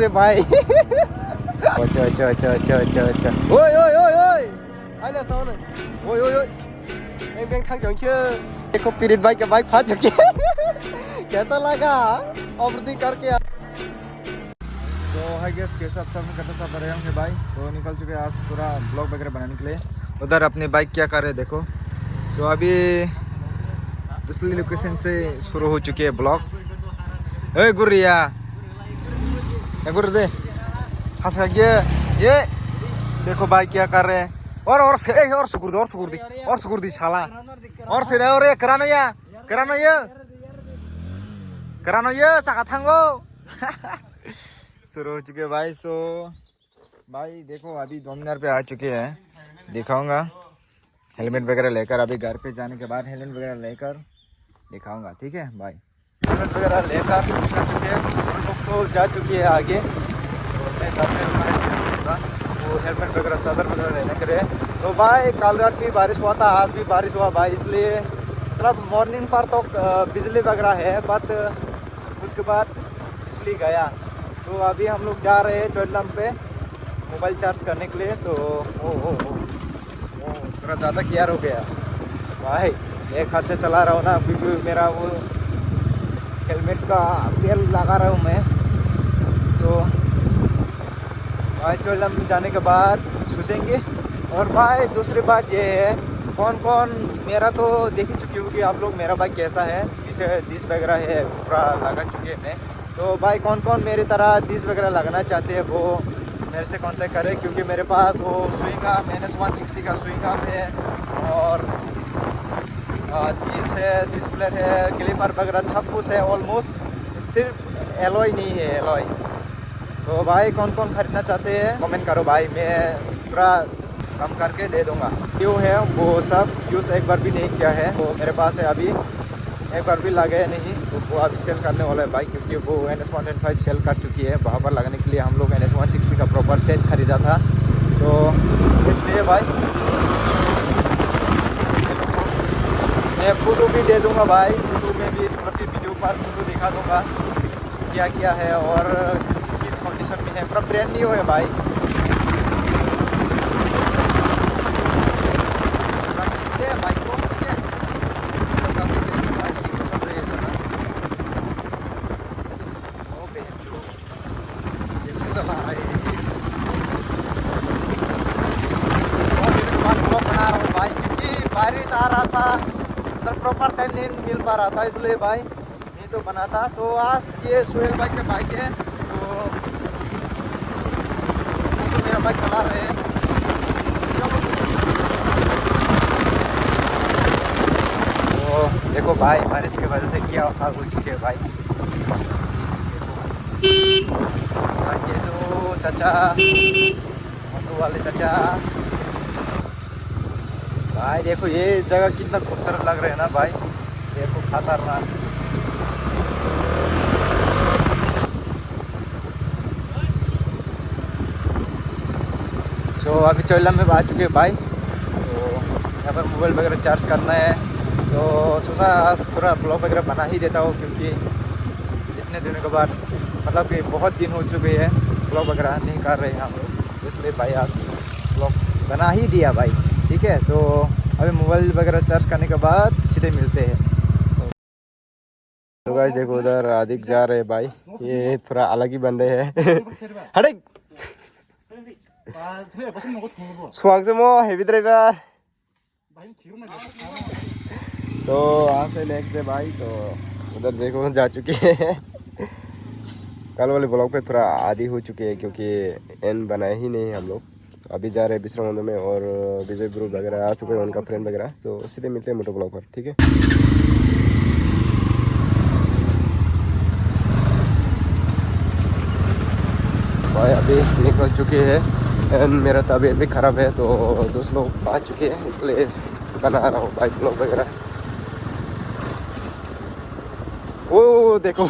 रे भाई। अच्छा अच्छा अच्छा अच्छा अच्छा अच्छा ओए ओए ओए ओए आइले साउन ओए ओए ओए बेंग बेंग थांग जोंखे देखो पीरित भाई के बाइक फंस चुकी है। कैसा लगा ओवरथिंक करके। तो हाय गाइस, कैसे आप सब करते सब रहे होंगे भाई। तो निकल चुके आज पूरा ब्लॉग वगैरह बनाने के लिए। उधर अपनी बाइक क्या कर रहे देखो। तो अभी दूसरी लोकेशन से शुरू हो चुकी है ब्लॉग। ए गुरिया गुर दे हंस ये देखो भाई क्या कर रहे हैं। और सुकुर दी साला और से और ये करानो ये साका थांगो। शुरू हो चुके भाई। सो भाई देखो अभी डोमिनार पे आ चुके हैं, दिखाऊंगा हेलमेट वगैरह लेकर। अभी घर पे जाने के बाद हेलमेट वगैरह लेकर दिखाऊंगा, ठीक है भाई। हेलमेट वगैरह लेकर निकल चुके हैं, हम लोग तो जा चुकी है आगे। तो मैं घर पे रुका वो हेलमेट वगैरह चादर वगैरह लेने के लिए। तो भाई कल रात भी बारिश हुआ था, आज भी बारिश हुआ भाई, इसलिए मतलब मॉर्निंग पर तो बिजली वगैरह है, बट उसके बाद बिजली गया। तो अभी हम लोग जा रहे हैं चोइलम पे मोबाइल चार्ज करने के लिए। तो ओ थोड़ा ज़्यादा क्लियर हो गया भाई। एक हाथ से चला रहा हूँ ना, क्योंकि मेरा वो हेलमेट का तेल लगा रहा हूँ मैं। सो भाई चोइलम जाने के बाद सोचेंगे। और भाई दूसरी बात ये है, कौन कौन मेरा तो देख ही चुकी होगी आप लोग मेरा बाइक कैसा है, जिसे डिस वगैरह है पूरा लगा चुके हैं मैं। तो भाई कौन कौन मेरी तरह डिस वगैरह लगाना चाहते हैं वो मेरे से कांटेक्ट करें, क्योंकि मेरे पास वो स्विंग आर्म NS160 का स्विंग आर्म है और डिस है, डिस प्लेट है, क्लिपर वगैरह सब कुछ है ऑलमोस्ट। सिर्फ एलॉय नहीं है एलॉय। तो भाई कौन कौन खरीदना चाहते हैं कमेंट करो भाई, मैं पूरा कम करके दे दूंगा। क्यों है वो सब यूज़ एक बार भी नहीं किया है, वो मेरे पास है अभी, एक बार भी लगे नहीं। तो वो अभी सेल करने वाला है भाई, क्योंकि वो NS105 सेल कर चुकी है। वहाँ पर लगाने के लिए हम लोग NS160 का प्रॉपर सेट खरीदा था, तो इसलिए भाई मैं फ़ोटो भी दे दूंगा भाई। फ़ोटो में भी प्रति वीडियो पर फ़ोटो दिखा दूंगा क्या क्या है और किस कंडीशन में है। पूरा ब्रांड न्यू है भाई। बारिश आ रहा था तो प्रॉपर टाइम नहीं मिल पा रहा था, इसलिए भाई नहीं तो बना था। तो आज ये सोहेल भाई के बाइक है, तो मेरा बाइक चला रहे हैं। तो देखो भाई बारिश की वजह से क्या हाल हो चुके हैं भाई। तो चाचा मोटू वाले चाचा भाई देखो ये जगह कितना खूबसूरत लग रहा है ना भाई, देखो खतरनाक। सो अभी चोइलम में आ चुके हैं भाई। तो यहाँ पर मोबाइल वगैरह चार्ज करना है, तो सोचा आज थोड़ा ब्लॉग वगैरह बना ही देता हूँ, क्योंकि इतने दिनों के बाद मतलब कि बहुत दिन हो चुके हैं ब्लॉग वगैरह नहीं कर रहे हैं हम लोग, इसलिए भाई आज ब्लॉग बना ही दिया भाई, ठीक है। तो अभी मोबाइल वगैरह चार्ज करने के बाद सीधे मिलते हैं। तो गाइस देखो उधर आदिक जा रहे हैं भाई, ये थोड़ा अलग ही बंदे हैं। हटे स्वागत से मो हेवी ड्राइवर। तो यहाँ से नेक्स्ट डे भाई, तो उधर देखो जा चुके हैं। कल वाले ब्लॉग पे थोड़ा आदी हो चुके हैं, क्योंकि एन बनाए ही नहीं हम लोग। अभी जा रहे हैं विश्राम में, और विजय ग्रुप वगैरह आ चुके हैं, उनका फ्रेंड वगैरह। तो सीधे मिलते हैं मोटो ब्लॉग पर, ठीक है। भाई अभी निकल चुके हैं एंड मेरा तबीयत भी ख़राब है, तो दोस्त लोग आ चुके हैं, इसलिए बना रहा हूँ बाइक ब्लॉग वगैरह। ओ देखो।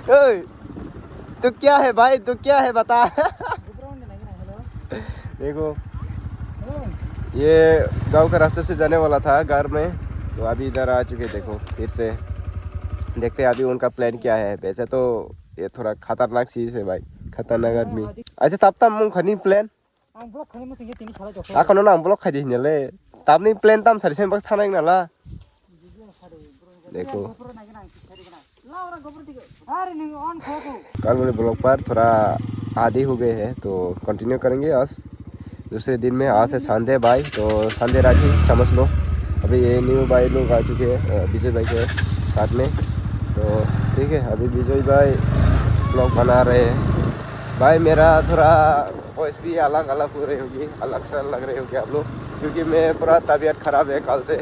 ओए तो क्या है भाई, तो क्या है बता। देखो ये गांव का रास्ते से जाने वाला था घर में, तो अभी इधर आ चुके। देखो फिर से देखते हैं अभी उनका प्लान क्या है। वैसे तो ये थोड़ा खतरनाक चीज है भाई, खतरनाक आदमी। अच्छा तब तब मुंग खनी प्लेन आखनो ना ब्लॉक खाई हिनेले तब नहीं प्लेन तम सारी से बस थाना नाला देखो कल वाले ब्लॉग पर थोड़ा आधे हो गए हैं तो कंटिन्यू करेंगे आज दूसरे दिन में। आज है संडे भाई, तो संडे रात ही समझ लो। अभी ये न्यू भाई लोग आ चुके हैं विजय भाई के साथ में, तो ठीक है अभी विजय भाई ब्लॉग बना रहे हैं। भाई मेरा थोड़ा वॉइस भी अलग अलग हो रही होगी, अलग सा लग रही होगी आप लोग, क्योंकि मैं पूरा तबीयत ख़राब है कल से।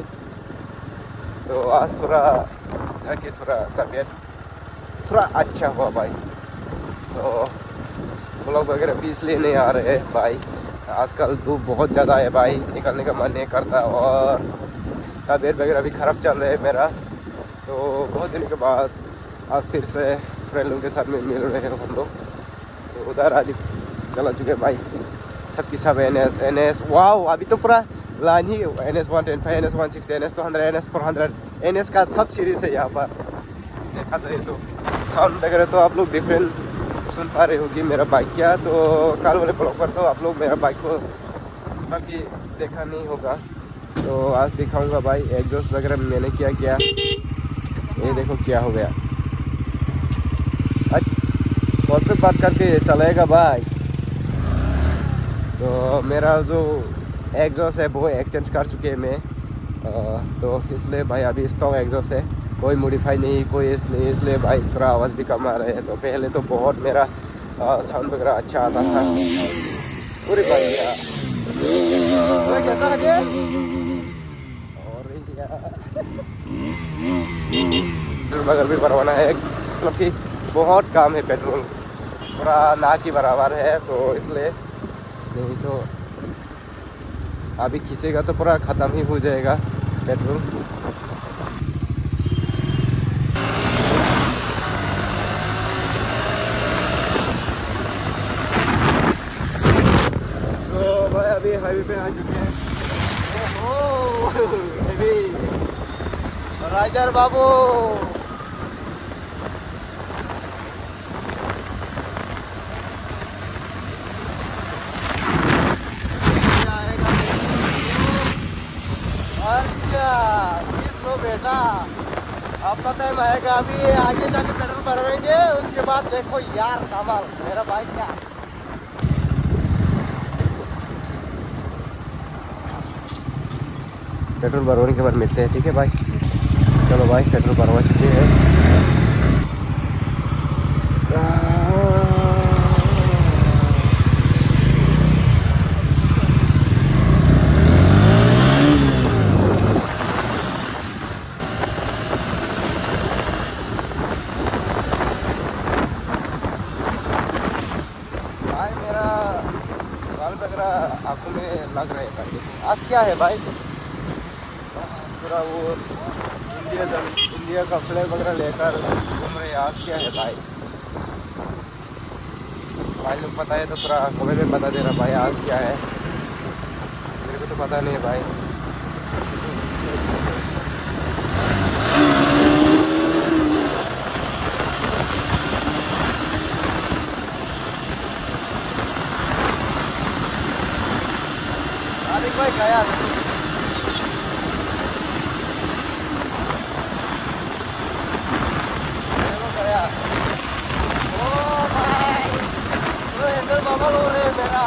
तो आज थोड़ा जाके थोड़ा तबीयत थोड़ा अच्छा हुआ भाई, तो ब्लॉग वगैरह भी इसलिए नहीं आ रहे हैं भाई। आजकल धूप बहुत ज़्यादा है भाई, निकलने का मन नहीं करता और तबीयत वगैरह भी ख़राब चल रहा है मेरा। तो बहुत दिन के बाद आज फिर से फ्रेंड लोगों के साथ में मिल रहे हैं हम लोग। तो उधर आदि चला चुके भाई, सबकी सब एन एस वाह अभी तो पूरा लाइन ही NS 110, NS 160, NS 200, NS 400 NS का सब सीरीज़ है यहाँ पर। देखा जाए तो साउंड वगैरह तो आप लोग डिफरेंट सुन पा रहे होगी मेरा बाइक क्या। तो कल वाले ब्लॉग पर तो आप लोग मेरा बाइक को बाकी देखा नहीं होगा, तो आज दिखाऊंगा भाई एग्जॉस्ट वगैरह मैंने क्या किया। ये देखो क्या हो गया, कॉल पे बात करके चलाएगा भाई। तो मेरा जो एग्जॉस्ट है वो एक्सचेंज कर चुके हैं मैं, तो इसलिए भाई अभी स्टॉक एग्जॉस्ट है, कोई मॉडिफाई नहीं कोई नहीं, इसलिए भाई थोड़ा आवाज़ भी कम आ रहा है। तो पहले तो बहुत मेरा साउंड वगैरह अच्छा आता था पूरी भाई और बगल भी भरवाना है, मतलब कि बहुत काम है, पेट्रोल पूरा ना के बराबर है, तो इसलिए नहीं तो अभी खींचेगा तो पूरा ख़त्म ही हो जाएगा पेट्रोल। तो भाई अभी हाईवे पे आ चुके हैं। अभी राइडर बाबू बेटा अपना टाइम आएगा, अभी आगे जाके पेट्रोल भरवेंगे, उसके बाद देखो यार कमाल मेरा बाइक क्या। पेट्रोल भरवाने के बाद मिलते हैं, ठीक है भाई। चलो भाई पेट्रोल भरवा चुके हैं। आंखों में लग रहे भाई। आज क्या है भाई, थोड़ा वो इंडिया का फ्लैग वगैरह लेकर घूम रहे। आज क्या है भाई, भाई लोग पता है तो थोड़ा कमेंट में बता दे रहा भाई आज क्या है, मेरे को तो पता नहीं है भाई। भाई गया गया ओ भाई तो हैंडल बाबा लो रहे मेरा।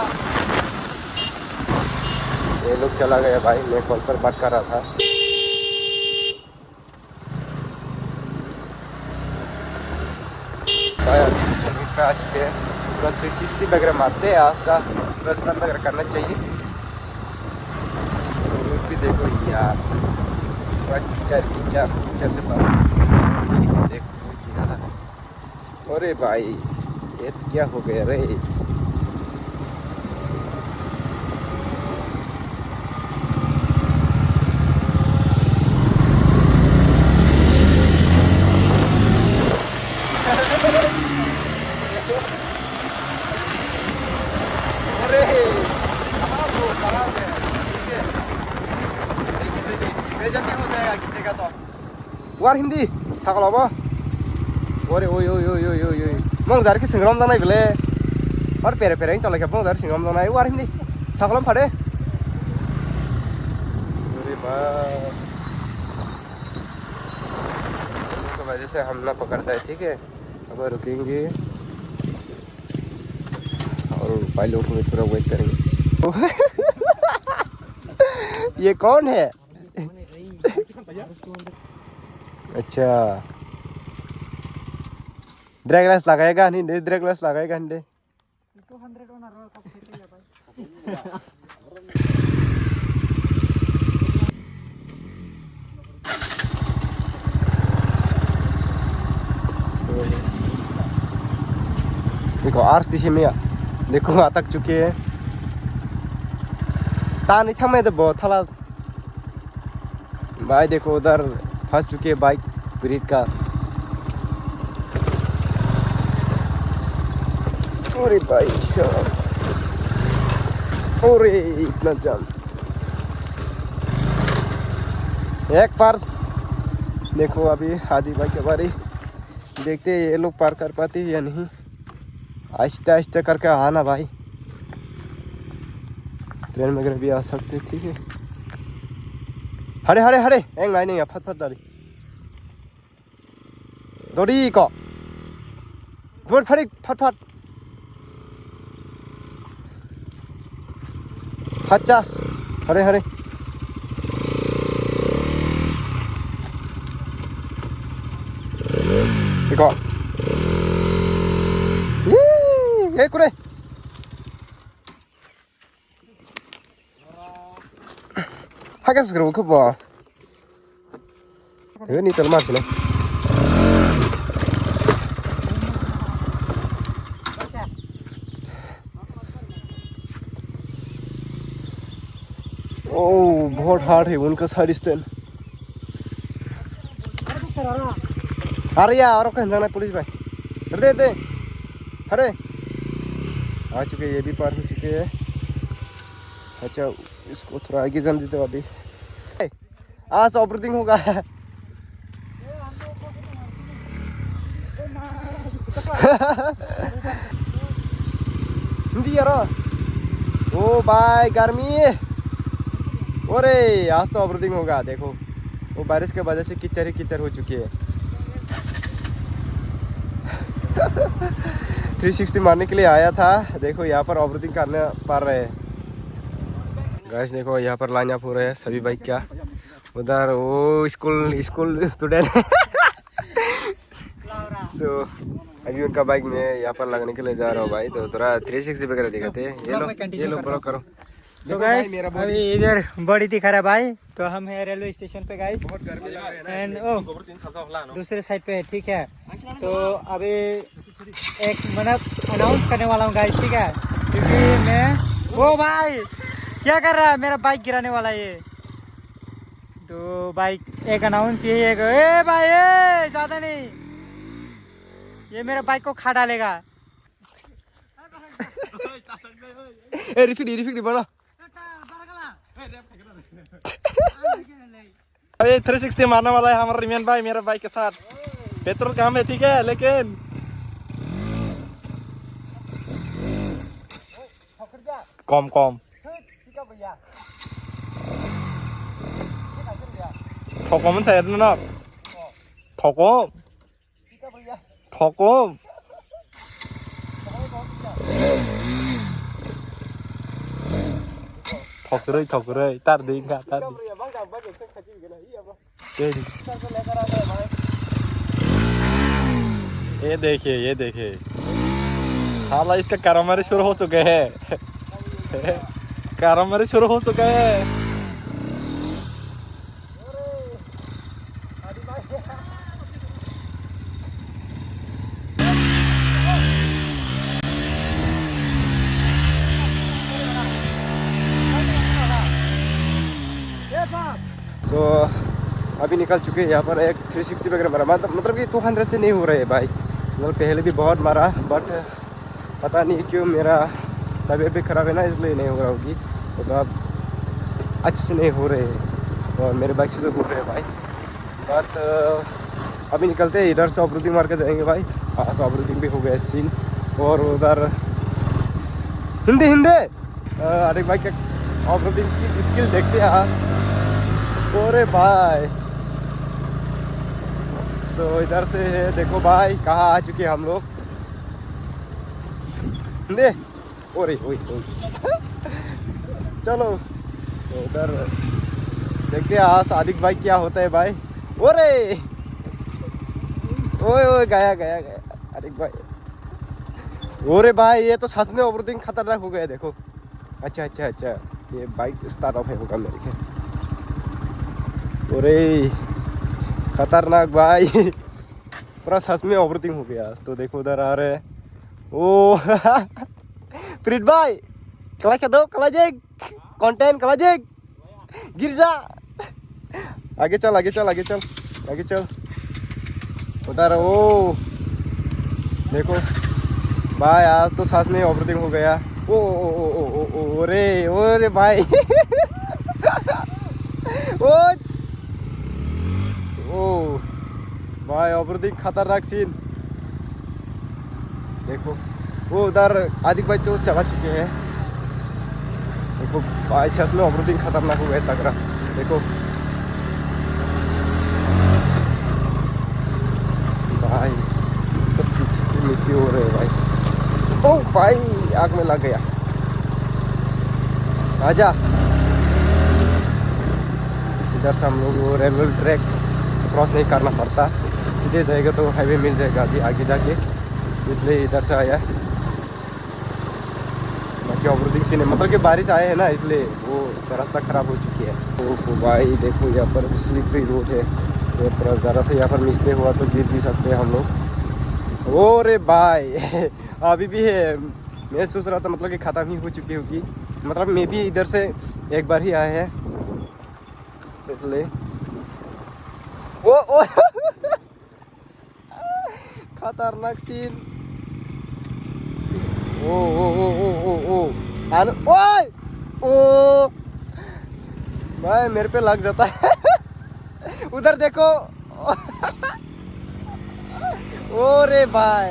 ये लोग चला गया भाई, मैं कॉल पर बात कर रहा था। भाई अभी पे आ चुके हैं, पूरा 360 वगैरह मारते हैं, आज का रास्ता वगैरह करना चाहिए। भी देखो यार कीचड़ से देखो यार, अरे भाई ये क्या हो गया रे। War hindi, sakal apa? Ore, oi. mong jar ki singrom dang nai bele or pere pere to like mong jar singrom dang nai war hindi saklam phade अरे वाह तो वजह से हम ना पकड़ता है ठीक है अब रुकेंगे और पायलट को थोड़ा वेट करेंगे ये कौन है अच्छा ड्रैगलेस लगाएगा नहीं ड्रैगलेस लगाएगा नहीं 200 on a roll of देखो आर्स दिशे में देखो अटक चुके हैं तानी थमे तो बहुत थला भाई देखो उधर फंस चुके हैं बाइक ब्रिज का अरे भाई अरे इतना जाम एक पार देखो अभी आधी बाइक के बारी देखते हैं ये लोग पार कर पाते हैं या नहीं आहिस्ते आहिस्ते करके आना भाई ट्रेन वगैरह भी आ सकते ठीक है हरे हरे हरे एंग लाइन नहीं फट फट दारी दोरी को फट फट फट फट अच्छा हरे हरे देखो ये कुरे 하겠어 그럼 그 봐. 괜히 덜 맞네. ओ बहुत हार्ड है उनका साइड स्टैंड. अरे यार और कहीं जाना पुलिस भाई. दे दे. अरे आ चुके ये भी पार हो चुके हैं. अच्छा इसको थोड़ा आगे जाने देते अभी. आज ऑपरेटिंग होगा. हिंदी यार. ओ भाई गर्मी. अरे आज तो ऑपरेटिंग होगा देखो. वो बारिश के वजह से कीचड़ ही कीचड़ हो चुकी है. 360 मारने के लिए आया था. देखो यहाँ पर ऑपरेटिंग करने पड़ रहे हैं. गाइस देखो यहाँ पर लाइन अप हो रहे हैं सभी बाइक क्या. उधर वो स्कूल स्टूडेंट. सो अभी उनका बाइक में यहाँ पर लगने के लिए जा रहा हूँ भाई. तो थोड़ा 360 वगैरह दिखाते हैं. ये लो ब्लॉक करो. तो गाइस अभी इधर बॉडी दिखा रहा है भाई. तो हम है रेलवे स्टेशन पे गाइस. एंड दूसरे साइड पे है ठीक है. तो अभी एक मतलब अनाउंस करने वाला हूँ गाइस ठीक है. क्योंकि मैं ओ भाई क्या कर रहा है. मेरा बाइक गिराने वाला है ये. तो बाइक एक अनाउंस यही है. ए भाई ए ज्यादा नहीं. ये मेरा बाइक को खा डालेगा. ए रिफिक बना. अभी 360 मारने वाला है हमारा रिमियन भाई मेरा बाइक के साथ. पेट्रोल कम है ठीक है लेकिन कम थको मनใส่นั่นน่ะथको थक रही तार देगा तार ये देखिए साला इसका कारोबार शुरू हो चुके हैं. कारोबार शुरू हो चुका है. सो अभी निकल चुके हैं यहाँ पर एक 360 वगैरह मारा. मतलब कि 200 से नहीं हो रहे भाई. मतलब पहले भी बहुत मारा बट पता नहीं क्यों मेरा तबीयत भी ख़राब है ना इसलिए नहीं हो रहा होगी. तो अब अच्छे से नहीं हो रहे हैं और मेरे बाइक से तो हो रहे हैं भाई. बट अभी निकलते हैं इधर से ऑपरेटिंग मार के जाएंगे भाई। हाँ ऑपरेटिंग भी हो गया सीन। और उधर हिंदी अरे भाई क्या ऑपरेटिंग की स्किल देखते हैं आज। अरे भाई तो इधर से है देखो भाई कहाँ आ चुके हैं हम लोग। हिंदी ओरे ओए चलो तो उधर देखते हैं आज आदिक भाई क्या होता है भाई। ओरे ओए गया आदिक भाई। ओरे भाई ये तो सच में ओवरथिंक खतरनाक हो गया देखो। अच्छा ये बाइक स्टार्ट ऑफ है होगा मेरे ख्याल। ओरे खतरनाक भाई पूरा सच में ओवरथिंक हो गया। तो देखो उधर आ रहे हैं ओ प्रीत भाई कला के दो कला जेग कंटेंट कला जेग गिर जा। आगे चल उधर ओ देखो भाई आज तो सांस में ऑपरेटिंग हो गया। ओरे भाई ओ भाई ऑपरेटिंग खतरनाक सीन देखो। वो उधर आदिक भाई तो चला चुके हैं देखो भाई सांस में ऑपरेटिंग खतरनाक हो गया तगड़ा देखो भाई तो पीछे की मिट्टी हो रही है भाई। ओ भाई आग में लग गया। आजा इधर से हम लोग वो रेलवे ट्रैक क्रॉस नहीं करना पड़ता सीधे जाएगा तो हाईवे मिल जाएगा आगे जाके इसलिए इधर से आया। बाकी ऑपरेटिंग सीन है मतलब कि बारिश आए हैं ना इसलिए वो रास्ता खराब हो चुकी है। तो भाई देखो यहाँ पर स्लिपरी रोड है तो ज़रा से यहाँ पर मिस्टेक हुआ तो गिर भी सकते हैं हम लोग। ओरे भाई अभी भी है मैं सोच रहा था मतलब कि ख़त्म ही हो चुकी होगी मतलब मैं भी इधर से एक बार ही आए हैं इसलिए ओ खतरनाक सीन। ओ भाई मेरे पे लग जाता है उधर देखो ओरे भाई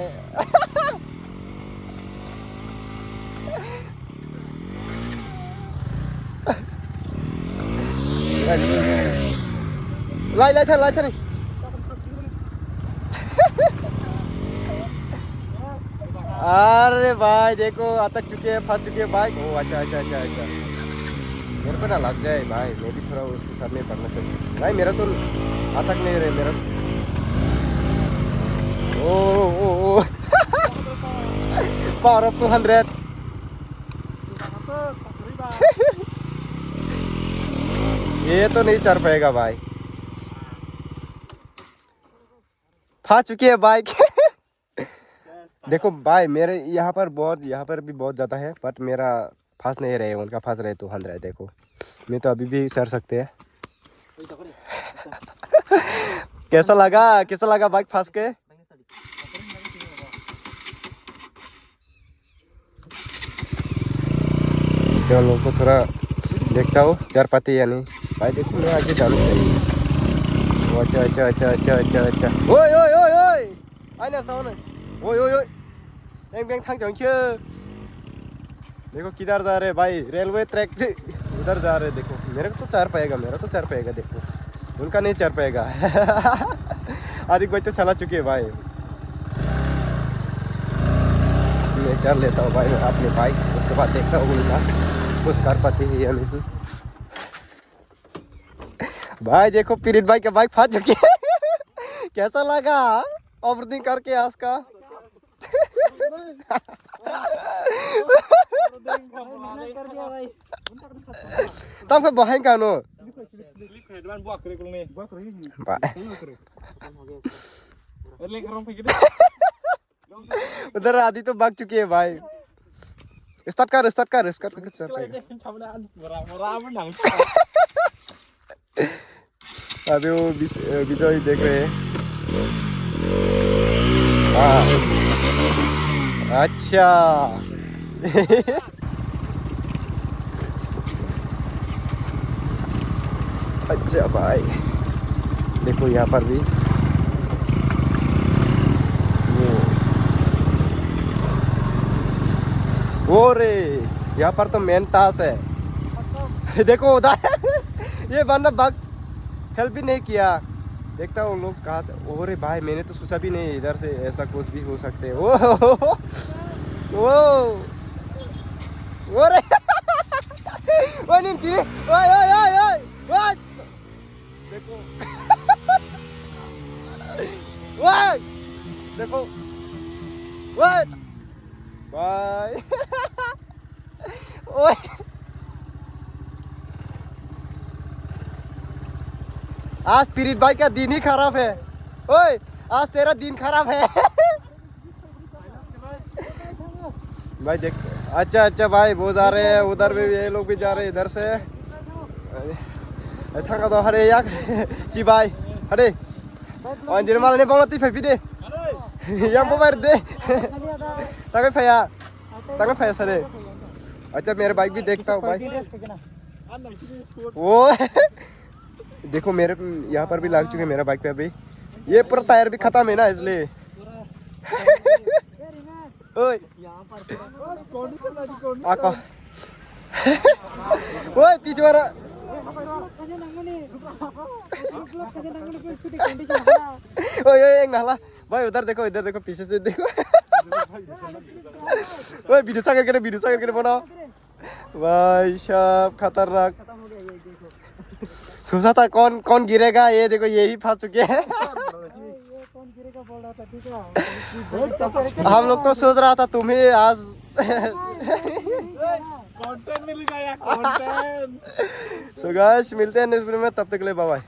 लाई अरे भाई देखो अटक चुके हैं फंस चुके हैं बाइक। ओ अच्छा मेरे पे ना लग जाए भाई मैं भी थोड़ा उसके साथ नहीं पड़ना चाहिए भाई मेरा तो अटक नहीं रहे मेरा। ओ पावर ऑफ 200 ये तो नहीं चढ़ पाएगा भाई फंस चुकी है बाइक देखो भाई मेरे यहाँ पर भी बहुत ज़्यादा है बट मेरा फंस नहीं रहे उनका फंस रहे 200 देखो मैं तो अभी भी चढ़ सकते हैं। कैसा लगा बाइक फंस के। चलो को थोड़ा देखता हूँ चार पाती या नहीं भाई देखो मैं आगे जाना चाहिए। अच्छा ओए आना सामने ओए एंग थंग देखो किधर जा रहे भाई रेलवे ट्रैक उधर जा रहे देखो मेरा तो चढ़ पाएगा देखो उनका नहीं चढ़ पाएगा आदिक भाई तो चला चुके हैं भाई मैं चढ़ लेता हूँ भाई अपने बाइक उसके बाद देखता हूँ उनका कुछ कर पाते हैं या नहीं। भाई देखो पीरित भाई के बाइक फंस चुके हैं कैसा लगा ऑपरेटिंग करके आज का तब बहाई का नो उधर आदि तो भाग चुकी है भाई। स्टार्ट कर अभी वो विजय देख रहे हैं। अच्छा अच्छा भाई देखो यहाँ पर भी वो रे यहाँ पर तो मेन टास्क है। देखो उधर ये बंदा बग हेल्प भी नहीं किया। देखता हूँ लोग कहाँ से। ओ रे भाई मैंने तो सोचा भी नहीं इधर से ऐसा कुछ भी हो सकते है। ओ रे ओ नहीं ओए ओए ओए ओए ओए देखो ओए देखो ओए बाय ओए आज स्पिरिट भाई का दिन ही खराब है। ओए आज तेरा दिन खराब है। भाई देख अच्छा अच्छा भाई वो जा रहे हैं उधर भी ये लोग भी जा रहे हैं इधर से। थका तो हरे यार ची भाई हरे अंजर माल ने बांगती फेंक दे yang पवार दे तंगे फया सरे। अच्छा मेरे बाइक भी देखता हूँ भाई। वो देखो मेरे यहाँ पर भी लग चुके मेरा बाइक पे अभी। ये पूरा टायर भी खत्म है ना इसलिए। ओए आका ओए पीछे वाला ओए एक नाला भाई उधर देखो पीछे से देखो। ओए वीडियो करके बनाओ भाई साहब खतरनाक। सोचा था कौन गिरेगा ये देखो यही फंस चुके हैं। हम लोग तो सोच रहा था तुम्हें आज कंटेंट मिल गया कंटेंट। सो गाइस मिलते हैं नेक्स्ट वीडियो में तब तक के लिए बाय बाय।